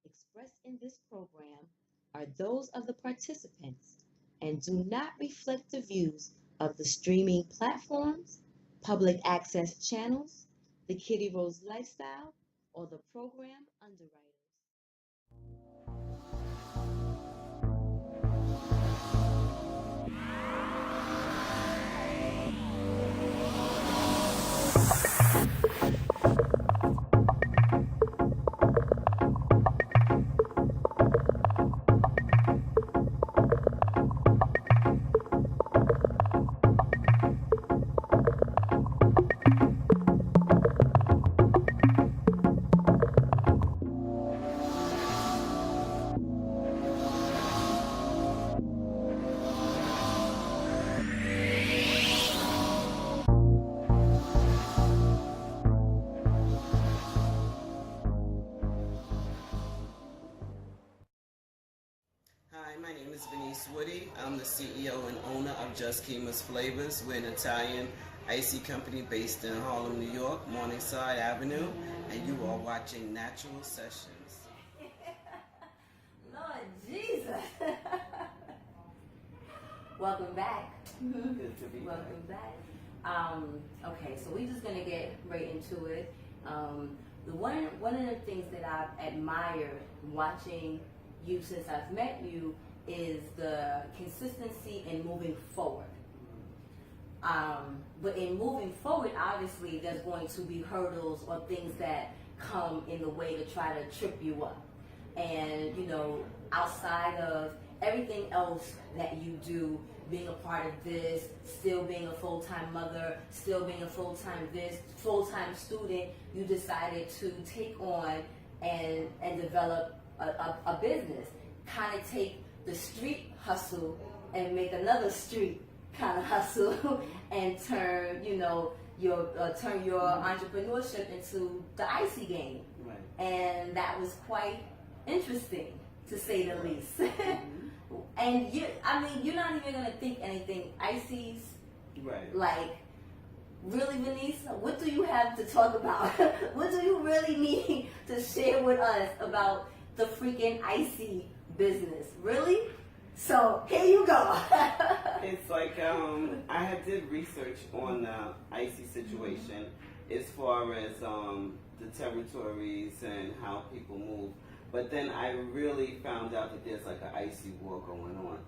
expressed in this program are those of the participants and do not reflect the views of the streaming platforms, public access channels, the Kitty Rose Lifestyle, or the program underwriters. Hi, my name is Venise Woody. I'm the CEO and owner of Just Kima's Flavors. We're an Italian icy company based in Harlem, New York, Morningside Avenue, and you are watching Natural Sessions. Lord Jesus. Welcome back. Good to be back. Welcome back. Okay, so we're just gonna get right into it. One of the things that I've admired watching you since I've met you is the consistency in moving forward. But in moving forward, obviously, there's going to be hurdles or things that come in the way to try to trip you up. And, you know, outside of everything else that you do, being a part of this, still being a full-time mother, still being a full-time student, you decided to take on and develop a business. Kind of take the street hustle and make another street kind of hustle and turn, you know, your entrepreneurship into the icy game. Right. And that was quite interesting, to say the least. And you're not even gonna think anything ices. Right. Like, really, Venise, what do you have to talk about? What do you really need to share with us about the freaking icy business? Really? So here you go. It's like I did research on the icy situation as far as the territories and how people move. But then I really found out that there's like an icy war going on,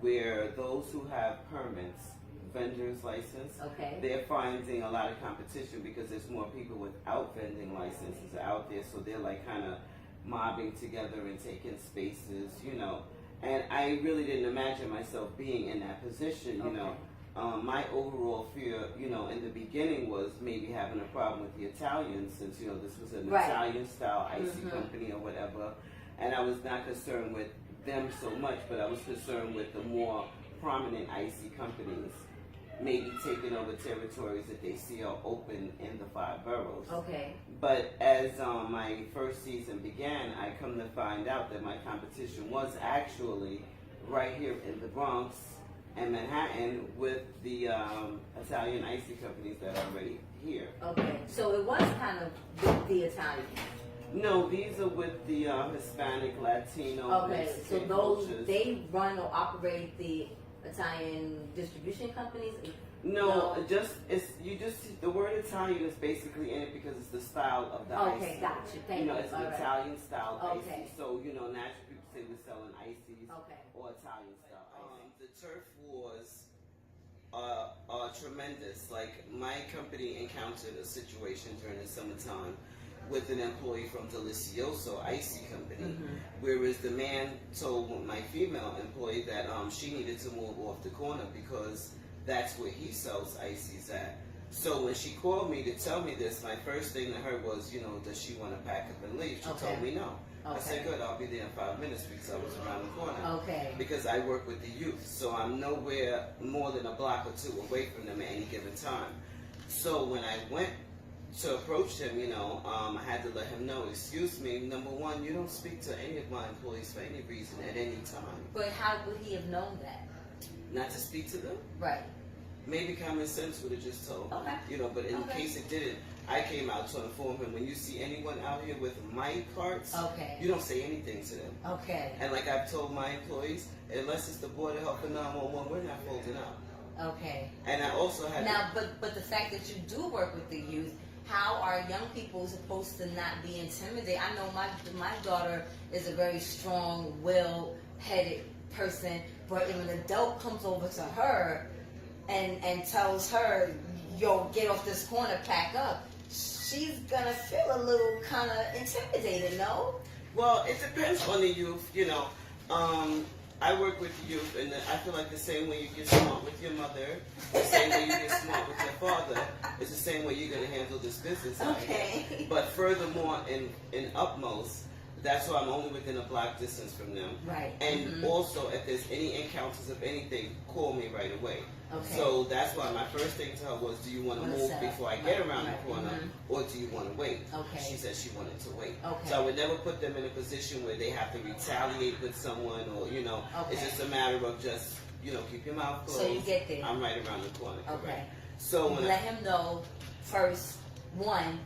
where those who have permits, vendor's license, Okay. they're finding a lot of competition because there's more people without vending licenses out there. So they're like kind of mobbing together and taking spaces, you know. And I really didn't imagine myself being in that position, you know. My overall fear, you know, in the beginning was maybe having a problem with the Italians, since, you know, this was an Right. Italian-style icy company or whatever. And I was not concerned with them so much, but I was concerned with the more prominent icy companies maybe taking over territories that they see are open in the 5 boroughs. Okay. But as my first season began, I come to find out that my competition was actually right here in the Bronx and Manhattan with the Italian icy companies that are already here. Okay. So it was kind of with the Italian. No, these are with the Hispanic, Latino, Okay. So Mexican those, cultures. they run or operate the Italian distribution companies? No, the word Italian is basically in it because it's the style of the icy. Okay, gotcha. Thank you. You know, it's an All right. Italian style Okay. icy. So, you know, naturally people say we're selling ices Okay. or Italian style icy. The turf wars are tremendous. Like, my company encountered a situation during the summertime with an employee from Delicioso Icy Company, whereas the man told my female employee that she needed to move off the corner because that's where he sells ices at. So when she called me to tell me this, my first thing to her was, you know, does she want to pack up and leave? She told me no. I said, good, I'll be there in 5 minutes because I was around the corner. Okay. Because I work with the youth, so I'm nowhere more than a block or two away from them at any given time. So when I went to approach him, you know, I had to let him know, excuse me, number one, you don't speak to any of my employees for any reason at any time. But how would he have known that? Not to speak to them? Right. Maybe common sense would have just told me, Okay. you know, but in Okay. case it didn't, I came out to inform him, when you see anyone out here with my carts, Okay. you don't say anything to them. Okay. And like I've told my employees, unless it's the Board of Health and 911, we're not folding out. Okay. And I also had Now, but the fact that you do work with the youth, how are young people supposed to not be intimidated? I know my daughter is a very strong, well-headed person, but if an adult comes over to her and tells her, yo, get off this corner, pack up, she's gonna feel a little kind of intimidated, no? Well, it depends on the youth, you know. I work with the youth, and I feel like the same way you get smart with your mother, the same way you get smart with your father, is the same way you're going to handle this business. Okay. But furthermore, in utmost, that's why I'm only within a block distance from them. Right. And also, if there's any encounters of anything, call me right away. Okay. So that's why my first thing to her was, do you want to move before I get around the corner, or do you want to wait? Okay. She said she wanted to wait. Okay. So I would never put them in a position where they have to retaliate with someone, or, you know, it's just a matter of just, you know, keep your mouth closed. So you get there. I'm right around the corner. Okay. Correct. So when let him know first, one,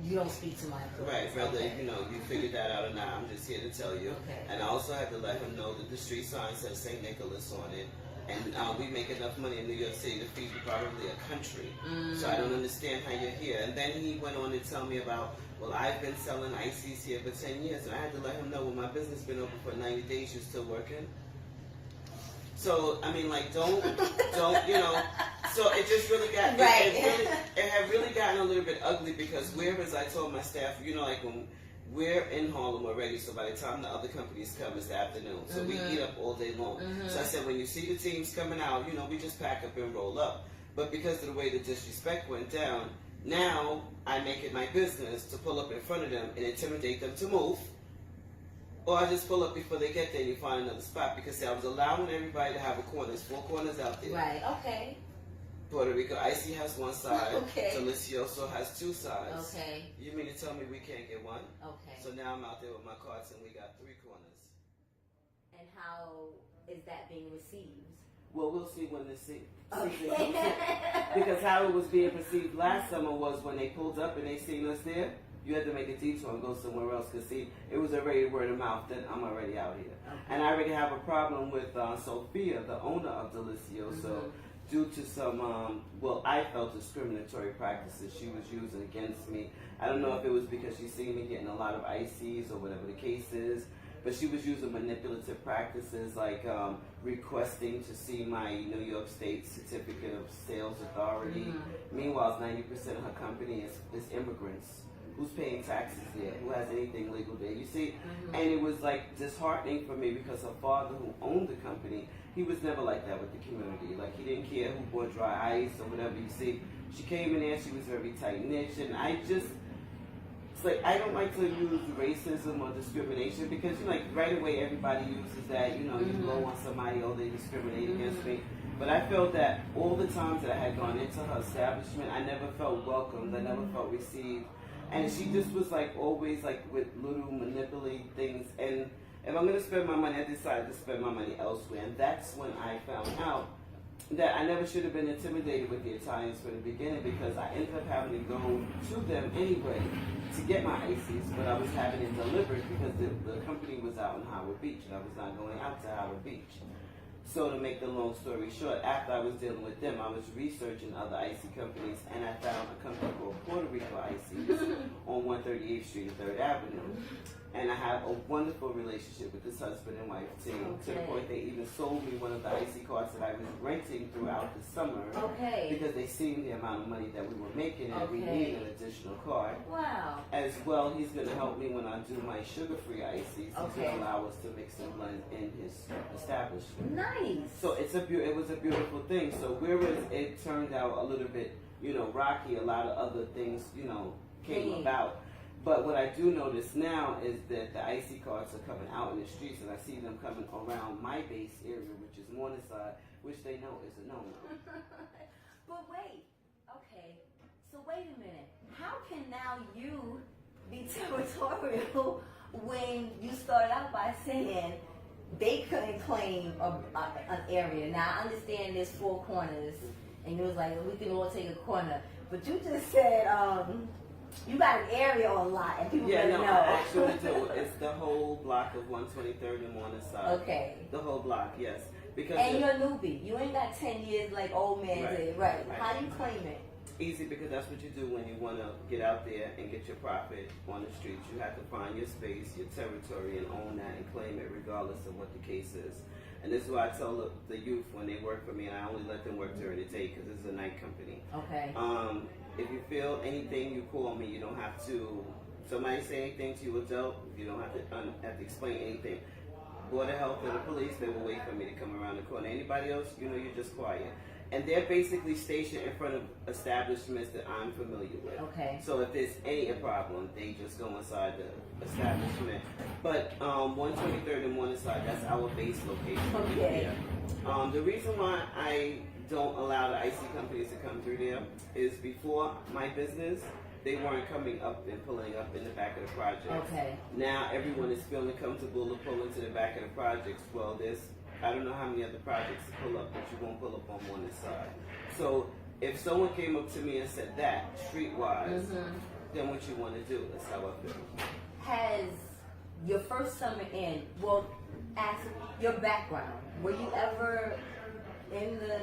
you don't speak to my employees. Right, whether you know you figured that out or not, I'm just here to tell you. Okay. And I also had to let him know that the street sign says St. Nicholas on it, and we make enough money in New York City to feed probably a country. So I don't understand how you're here. And then he went on to tell me about, well, I've been selling ices here for 10 years, and I had to let him know, when my business been open for 90 days, you're still working. So I mean, like, don't, you know. So it just really got, right. it had really gotten a little bit ugly, because whereas I told my staff, you know, like when we're in Harlem already, so by the time the other companies come, it's the afternoon. So we eat up all day long. So I said, when you see the teams coming out, you know, we just pack up and roll up. But because of the way the disrespect went down, now I make it my business to pull up in front of them and intimidate them to move. Or I just pull up before they get there and you find another spot, because see, I was allowing everybody to have a corner. There's 4 corners out there. Right, okay. Puerto Rico, Icy has 1 side. Okay. Delicioso has 2 sides. Okay. You mean to tell me we can't get 1? Okay. So now I'm out there with my carts and we got 3 corners. And how is that being received? Well, we'll see when the season Okay. comes in. Because how it was being perceived last summer was, when they pulled up and they seen us there, you had to make a detour and go somewhere else, because see, it was already word of mouth, then I'm already out here. Okay. And I already have a problem with Sophia, the owner of Delicioso, due to some, well, I felt discriminatory practices she was using against me. I don't know if it was because she seen me getting a lot of ices or whatever the case is, but she was using manipulative practices, like requesting to see my New York State Certificate of Sales Authority. Meanwhile, 90% of her company is immigrants. Who's paying taxes there? Who has anything legal there? You see? And it was like disheartening for me, because her father, who owned the company, he was never like that with the community. Like, he didn't care who bought dry ice or whatever. You see, she came in there, she was very tight-knit, and I just, it's like, I don't like to use racism or discrimination, because, you know, like, right away everybody uses that, you know, you blow on somebody, oh, they discriminate against me. But I felt that all the times that I had gone into her establishment, I never felt welcomed, I never felt received. And she just was like always like with little manipulating things. And if I'm going to spend my money, I decided to spend my money elsewhere. And that's when I found out that I never should have been intimidated with the Italians from the beginning, because I ended up having to go to them anyway to get my ices, but I was having it delivered because the company was out in Howard Beach and I was not going out to Howard Beach. So to make the long story short, after I was dealing with them, I was researching other icy companies, and I found a company called Puerto Rico Ices on 138th Street and 3rd Avenue. And I have a wonderful relationship with this husband and wife team, to the point they even sold me one of the icy carts that I was renting throughout the summer, because they seen the amount of money that we were making, and we need an additional cart. Wow. As well, he's going to help me when I do my sugar-free ices. He's going to allow us to mix and blend in his establishment. Nice. So it was a beautiful thing. So whereas it turned out a little bit, you know, rocky, a lot of other things, you know, came about. But what I do notice now is that the icy carts are coming out in the streets, and I see them coming around my base area, which is Morningside, which they know is a no-no. But wait, okay, so wait a minute. How can now you be territorial when you started out by saying they couldn't claim an area? Now, I understand there's 4 corners, and you was like, we can all take a corner. But you just said You got an area on lot, and people Yeah, really no, know. I actually do. It's the whole block of 123rd and Morningside. Okay. The whole block, yes. Because And you're a newbie. You ain't got 10 years like old man did. Right. Right. How do you claim it? Easy, because that's what you do when you want to get out there and get your profit on the streets. You have to find your space, your territory, and own that and claim it regardless of what the case is. And this is why I tell the youth when they work for me, and I only let them work during the day because this is a night company. Okay. If you feel anything, you call me. You don't have to, somebody say anything to you, adult, you don't have to explain anything. Board of Health or the police, they will wait for me to come around the corner. Anybody else, you're just quiet. And they're basically stationed in front of establishments that I'm familiar with. Okay. So if there's any problem, they just go inside the establishment. But 123rd and Morningside, that's our base location. Okay. Yeah. The reason why I don't allow the IC companies to come through there is before my business, they weren't coming up and pulling up in the back of the project. Okay. Now everyone is feeling comfortable to pull into the back of the projects. Well, I don't know how many other projects to pull up, but you won't pull up on one side. So if someone came up to me and said that, streetwise, then what you want to do? That's how I feel. Has your first summer in, well, ask your background. Were you ever in the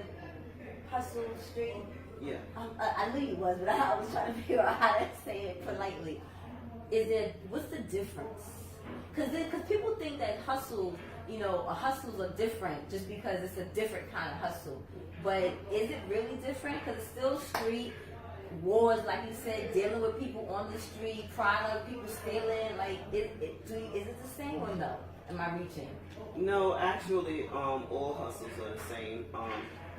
hustle street? Yeah. I knew you was, but I was trying to figure out how to say it politely. What's the difference? Because people think that hustle, hustles are different just because it's a different kind of hustle. But is it really different? Because it's still street wars, like you said, dealing with people on the street, product, people stealing. Like, is it the same or no? Am I reaching? No, actually, all hustles are the same.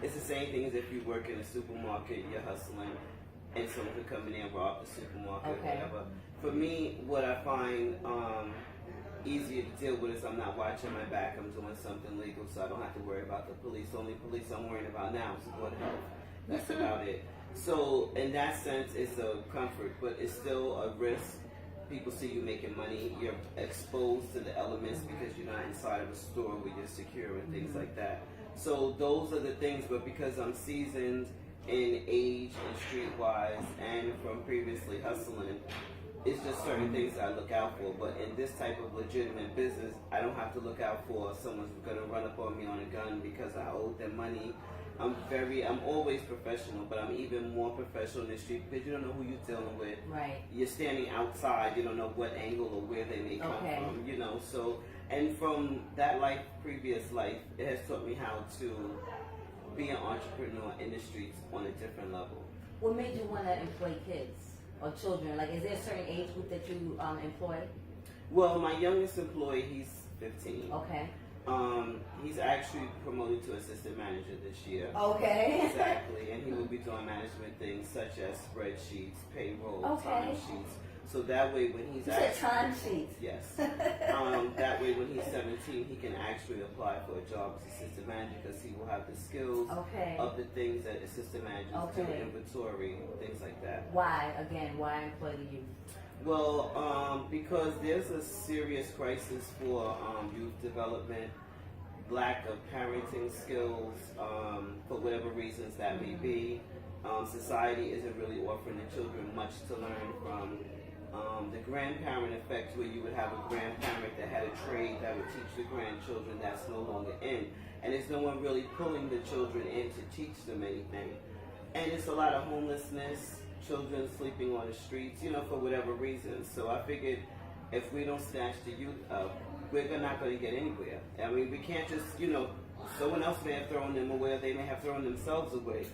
It's the same thing as if you work in a supermarket, you're hustling, and someone could come in there and rob the supermarket, Okay. whatever. For me, what I find easier to deal with is I'm not watching my back, I'm doing something legal, so I don't have to worry about the police. The only police I'm worrying about now is the Board of Health. That's about it. So, in that sense, it's a comfort, but it's still a risk. People see you making money, you're exposed to the elements because you're not inside of a store where you're secure and things like that. So those are the things, but because I'm seasoned in age and streetwise and from previously hustling, it's just certain things I look out for. But in this type of legitimate business, I don't have to look out for someone's going to run up on me on a gun because I owe them money. I'm always professional, but I'm even more professional in the street because you don't know who you're dealing with. Right. You're standing outside, you don't know what angle or where they may come from, so, and from that previous life, it has taught me how to be an entrepreneur in the streets on a different level. What made you want to employ kids or children? Like, is there a certain age group that you employ? Well, my youngest employee, he's 15. Okay. He's actually promoted to assistant manager this year. Okay. Exactly, and he will be doing management things such as spreadsheets, payroll, time sheets. So that way, when he's time sheets. Yes. That way, when he's 17, he can actually apply for a job as assistant manager because he will have the skills of the things that assistant managers do, inventory, things like that. Why employ the youth? Well, because there's a serious crisis for youth development, lack of parenting skills, for whatever reasons that may be. Society isn't really offering the children much to learn from. The grandparent effect, where you would have a grandparent that had a trade that would teach the grandchildren, that's no longer in. And there's no one really pulling the children in to teach them anything. And it's a lot of homelessness, children sleeping on the streets, for whatever reason. So I figured if we don't snatch the youth up, we're not going to get anywhere. I mean, we can't just, someone else may have thrown them away, or they may have thrown themselves away.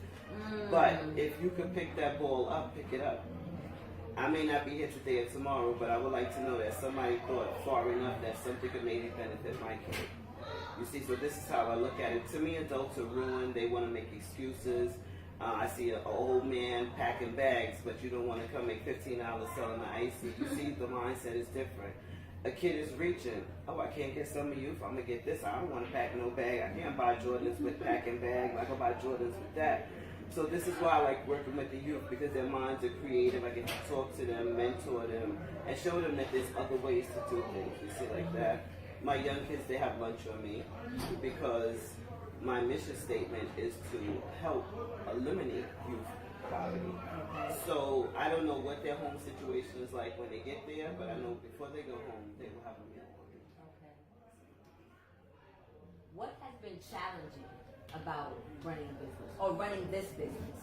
But if you could pick that ball up, pick it up. I may not be here today or tomorrow, but I would like to know that somebody thought far enough that something could maybe benefit my kid. You see, so this is how I look at it. To me, adults are ruined. They want to make excuses. I see an old man packing bags, but you don't want to come make $15 selling the ice. You see, the mindset is different. A kid is reaching. Oh, I can't get some of you. If I'm going to get this, I don't want to pack no bag. I can't buy Jordans with packing bags. I can buy Jordans with that. So this is why I like working with the youth, because their minds are creative. I get to talk to them, mentor them, and show them that there's other ways to do things. You see, like that. My young kids, they have lunch on me because my mission statement is to help eliminate youth poverty. Okay. So I don't know what their home situation is like when they get there, but I know before they go home, they will have a meal. Okay. What has been challenging about running a business or running this business?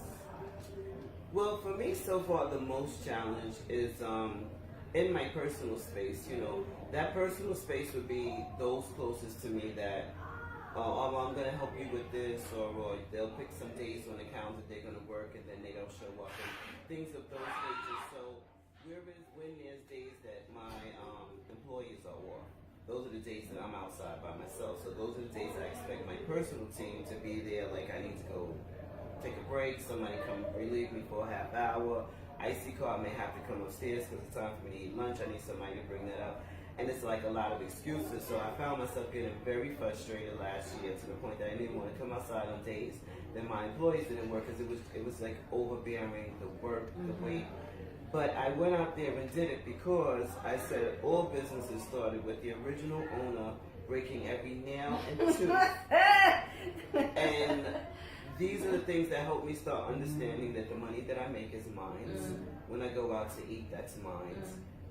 Well, for me so far, the most challenge is in my personal space. You know, that personal space would be those closest to me that, oh, I'm going to help you with this, or they'll pick some days on the calendar they're going to work and then they don't show up, and things of those natures. So when there's days that my employees are off, those are the days that I'm outside by myself. So those are the days that I expect my personal team to be there. Like, I need to go take a break, somebody come relieve me for a half hour. Icy car may have to come upstairs because it's time for me to eat lunch. I need somebody to bring that up. And it's like a lot of excuses. So I found myself getting very frustrated last year to the point that I didn't want to come outside on days that my employees didn't work because it was like overbearing, the work, the weight. But I went out there and did it because I said all businesses started with the original owner breaking every nail and tooth. And these are the things that help me start understanding that the money that I make is mine. When I go out to eat, that's mine.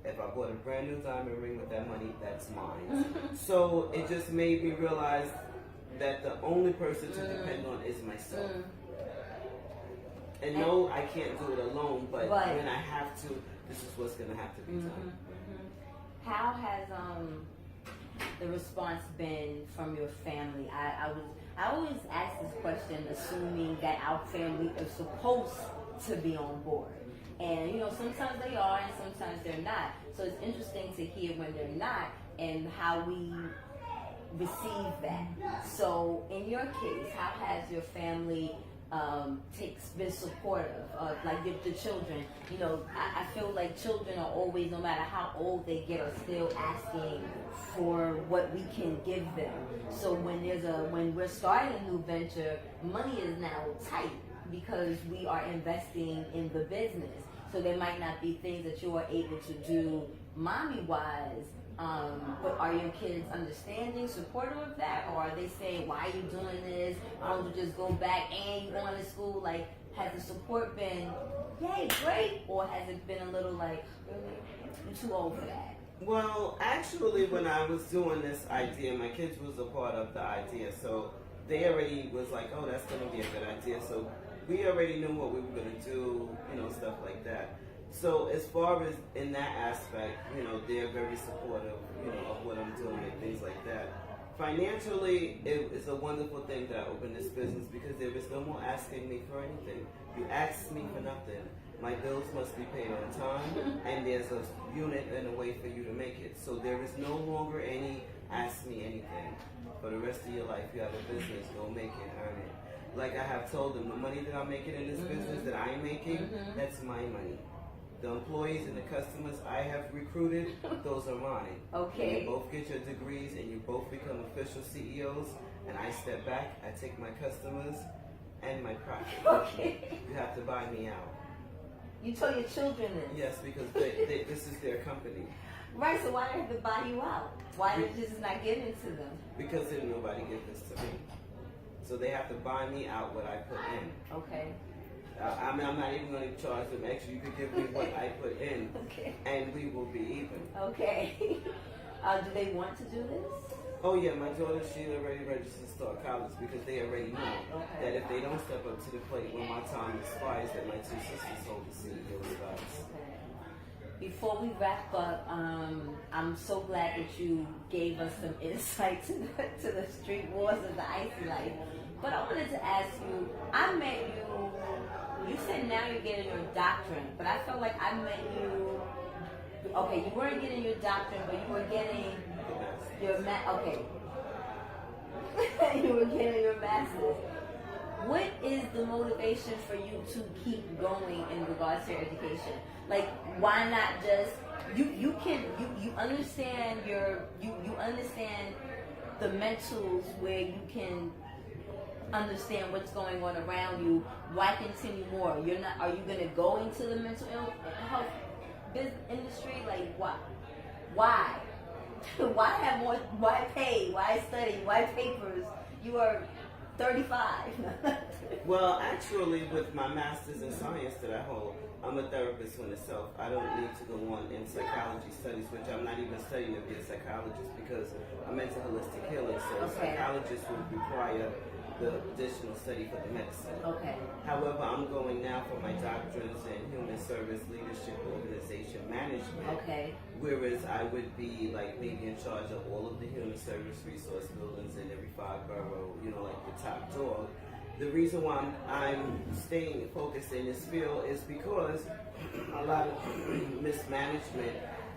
If I bought a brand new diamond ring with that money, that's mine. So it just made me realize that the only person to depend on is myself. And no, I can't do it alone, but when I have to, this is what's going to have to be done. How has the response been from your family? I always ask this question assuming that our family is supposed to be on board. And you know, sometimes they are and sometimes they're not. So it's interesting to hear when they're not and how we receive that. So in your case, how has your family been supportive of like the children? You know, I feel like children are always, no matter how old they get, are still asking for what we can give them. So when we're starting a new venture, money is now tight because we are investing in the business. So there might not be things that you are able to do mommy-wise, but are your kids understanding, supportive of that? Or are they saying, why are you doing this? Why don't you just go back and you going to school? Like, has the support been, yay, great? Or has it been a little like, you're too old for that? Well, actually, when I was doing this idea, my kids was a part of the idea. So they already was like, oh, that's going to be a good idea. So we already knew what we were going to do, you know, stuff like that. So as far as in that aspect, you know, they're very supportive, you know, of what I'm doing and things like that. Financially, it's a wonderful thing that I opened this business because there is no more asking me for anything. You ask me for nothing. My bills must be paid on time, and there's a unit and a way for you to make it. So there is no longer any ask me anything. For the rest of your life, you have a business, go make it, earn it. Like I have told them, the money that I'm making in this business that I'm making, that's my money. The employees and the customers I have recruited, those are mine. Okay. And you both get your degrees and you both become official CEOs, and I step back, I take my customers and my profit. Okay. You have to buy me out. You told your children this? Yes, because this is their company. Right, so why do they have to buy you out? Why did you just not give it to them? Because didn't nobody give this to me. So they have to buy me out what I put in. Okay. I'm not even going to charge them extra. You could give me what I put in, Okay. and we will be even. Okay. Do they want to do this? Oh yeah, my daughter, she already registered to start college because they already know that if they don't step up to the plate when my time expires, that my two sisters hold the CEO spots. Okay. Before we wrap up, I'm so glad that you gave us some insight to the street wars of the icy life. But I wanted to ask you, I met you, you said now you're getting your doctorate, but I felt like I met you, okay, you weren't getting your doctorate, but you were getting your okay. You were getting your master's. What is the motivation for you to keep going in regards to your education? Like, why not just you understand you understand the mentals where you can understand what's going on around you. Why continue more? You're not. Are you gonna go into the mental health business industry? Like, why? Why? Why have more? Why pay? Why study? Why papers? You are 35. Well, actually, with my master's in science that I hold, I'm a therapist in itself. I don't need to go on in psychology studies, which I'm not even studying to be a psychologist because I'm into holistic healing. So Okay. psychologists would require the additional study for the medicine. Okay. However, I'm going now for my doctorates in human service, leadership, organization management. Okay. Whereas I would be like maybe in charge of all of the human service resource buildings in every 5 borough, like the top dog. The reason why I'm staying focused in this field is because a lot of mismanagement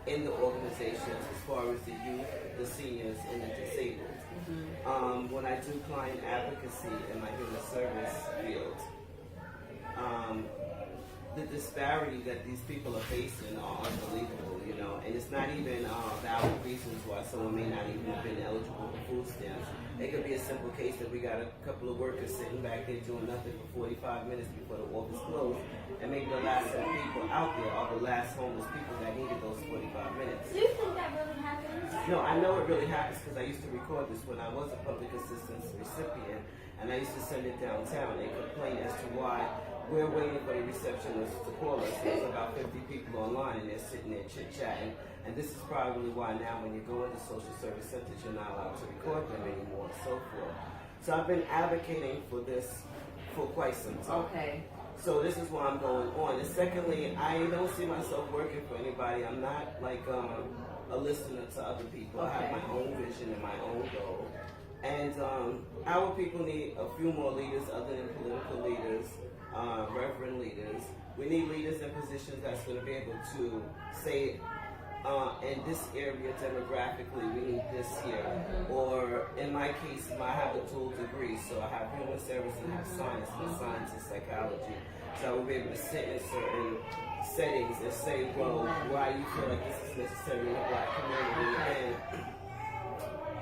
in the organizations as far as the youth, the seniors, and the disabled. When I do client advocacy in my human service field, the disparity that these people are facing are unbelievable, and it's not even valid reasons why someone may not even have been eligible for food stamps. It could be a simple case that we got a couple of workers sitting back there doing nothing for 45 minutes before the office closed, and maybe the last set of people out there are the last homeless people that needed those 45 minutes. Do you think that really happens? No, I know it really happens because I used to record this when I was a public assistance recipient, and I used to send it downtown and complain as to why we're waiting for the receptionist to call us. There's about 50 people online and they're sitting there chit-chatting. And this is probably why now when you go into social service centers, you're not allowed to record them anymore and so forth. So I've been advocating for this for quite some time. Okay. So this is why I'm going on. And secondly, I don't see myself working for anybody. I'm not like a listener to other people. I have my own vision and my own goal. And our people need a few more leaders other than political leaders, reverend leaders. We need leaders in positions that's going to be able to say, in this area demographically, we need this here. Or in my case, I have a dual degree, so I have human service and I have science, and science is psychology. So I will be able to sit in certain settings and say, well, why do you feel like this is necessary in the Black community? And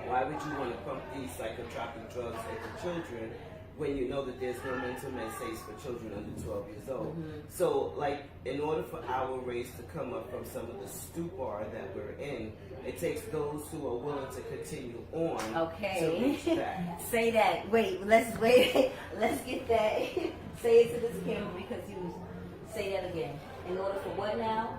why would you want to pump these psychotropic drugs into children when you know that there's no mental med safe for children under 12 years old? So, like, in order for our race to come up from some of the stupor that we're in, it takes those who are willing to continue on to reach that. Say that. Wait. Let's get that. Say it to this camera because you say that again. In order for what now?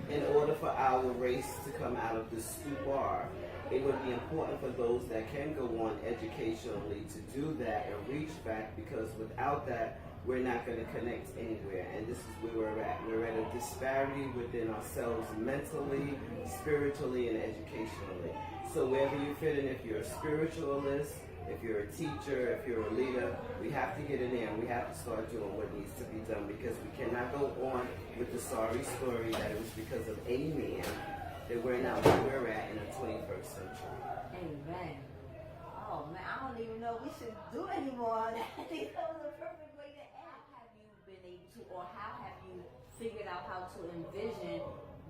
In order for our race to come out of the stupor, it would be important for those that can go on educationally to do that and reach back, because without that, we're not going to connect anywhere. And this is where we're at. We're at a disparity within ourselves mentally, spiritually, and educationally. So wherever you fit in, if you're a spiritualist, if you're a teacher, if you're a leader, we have to get in there and we have to start doing what needs to be done, because we cannot go on with the sorry story that it was because of any man that we're not where we're at in the 21st century. Amen. Oh man, I don't even know we should do anymore. I think that was a perfect way to end. How have you been able to, or how have you figured out how to envision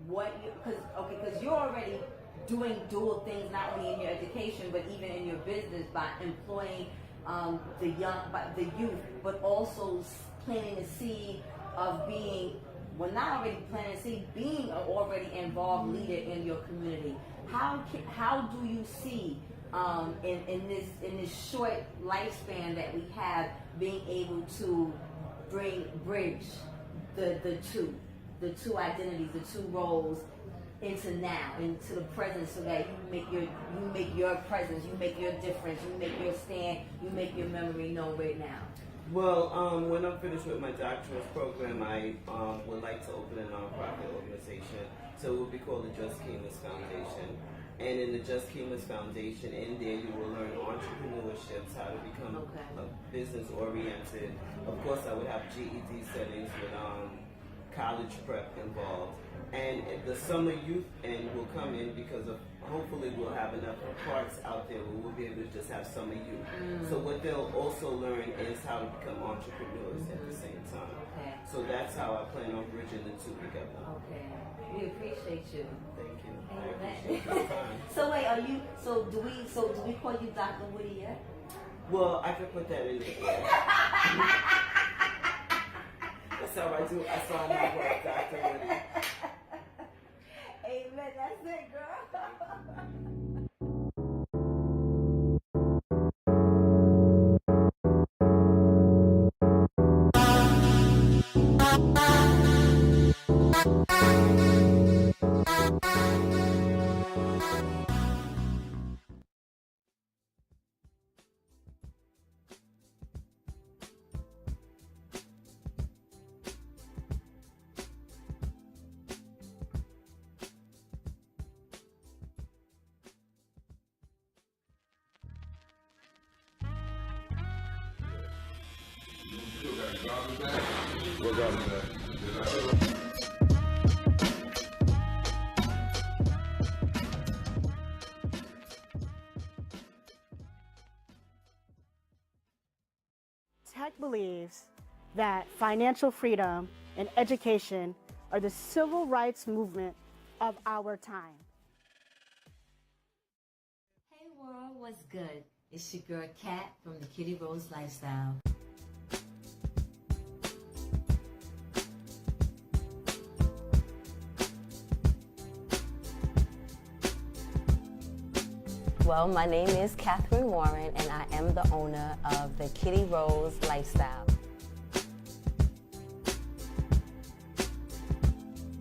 what you, because you're already doing dual things, not only in your education but even in your business, by employing the youth, but also planting a seed of being, well, not already planting a seed, being an already involved leader in your community. How do you see in this short lifespan that we have, being able to bridge the two identities, the two roles into now, into the present, so that you make your presence, you make your difference, you make your stand, you make your memory known right now? Well, when I'm finished with my doctorate program, I would like to open a nonprofit organization. So it will be called the Just Kemis Foundation. And in the Just Kemis Foundation, in there you will learn entrepreneurship, how to become business oriented. Of course, I would have GED settings with college prep involved. And the summer youth end will come in because of, hopefully we'll have enough parks out there where we'll be able to just have summer youth. So what they'll also learn is how to become entrepreneurs at the same time. So that's how I plan on bridging the two together. Okay. We appreciate you. Thank you. I Amen. appreciate your time. So wait, do we call you Dr. Woody yet? Well, I could put that in there. That's how I do. I saw my work, Dr. Woody. Amen. That's it, girl. Tech believes that financial freedom and education are the civil rights movement of our time. Hey world, what's good? It's your girl Kat from the Kitty Rose Lifestyle. Well, my name is Catherine Warren, and I am the owner of the Kitty Rose Lifestyle.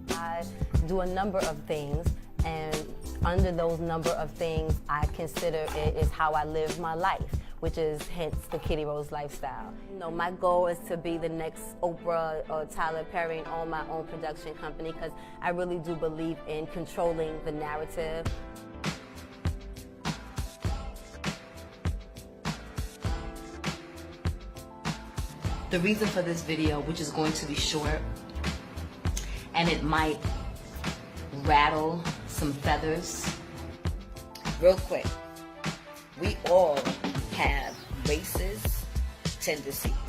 I do a number of things, and under those number of things, I consider it is how I live my life, which is hence the Kitty Rose Lifestyle. You know, my goal is to be the next Oprah or Tyler Perry and own my own production company, because I really do believe in controlling the narrative. The reason for this video, which is going to be short, and it might rattle some feathers. Real quick, we all have racist tendencies.